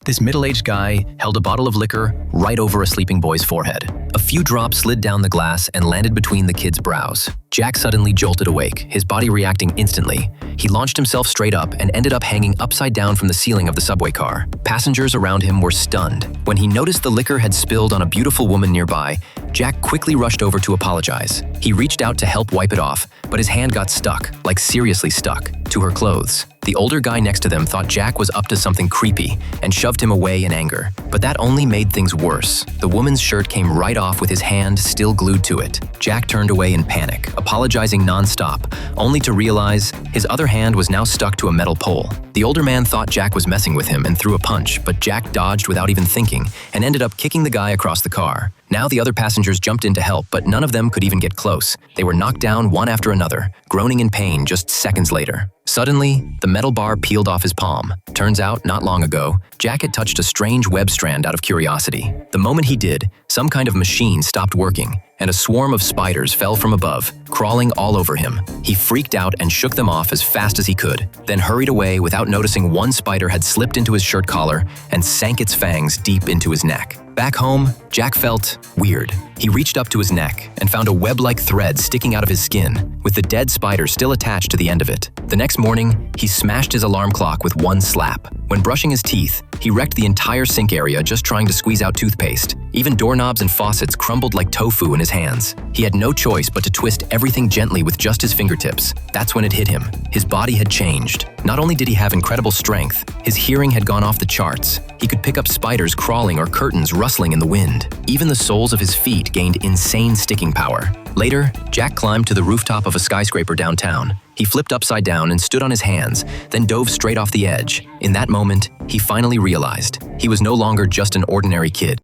This middle-aged guy held a bottle of liquor right over a sleeping boy's forehead. A few drops slid down the glass and landed between the kid's brows. Jack suddenly jolted awake, his body reacting instantly. He launched himself straight up and ended up hanging upside down from the ceiling of the subway car. Passengers around him were stunned. When he noticed the liquor had spilled on a beautiful woman nearby, Jack quickly rushed over to apologize. He reached out to help wipe it off, but his hand got stuck, like seriously stuck, to her clothes. The older guy next to them thought Jack was up to something creepy and shoved him away in anger. But that only made things worse. The woman's shirt came right off with his hand still glued to it. Jack turned away in panic, apologizing non-stop, only to realize his other hand was now stuck to a metal pole. The older man thought Jack was messing with him and threw a punch, but Jack dodged without even thinking and ended up kicking the guy across the car. Now the other passengers jumped in to help, but none of them could even get close. They were knocked down one after another, groaning in pain just seconds later. Suddenly, the metal bar peeled off his palm. Turns out, not long ago, Jack had touched a strange web strand out of curiosity. The moment he did, some kind of machine stopped working, and a swarm of spiders fell from above, crawling all over him. He freaked out and shook them off as fast as he could, then hurried away without noticing one spider had slipped into his shirt collar and sank its fangs deep into his neck. Back home, Jack felt weird. He reached up to his neck and found a web-like thread sticking out of his skin, with the dead spider still attached to the end of it. The next morning, he smashed his alarm clock with one slap. When brushing his teeth, he wrecked the entire sink area just trying to squeeze out toothpaste. Even doorknobs and faucets crumbled like tofu in his hands. He had no choice but to twist everything gently with just his fingertips. That's when it hit him. His body had changed. Not only did he have incredible strength, his hearing had gone off the charts. He could pick up spiders crawling or curtains rustling in the wind. Even the soles of his feet gained insane sticking power. Later, Jack climbed to the rooftop of a skyscraper downtown. He flipped upside down and stood on his hands, then dove straight off the edge. In that moment, he finally realized he was no longer just an ordinary kid.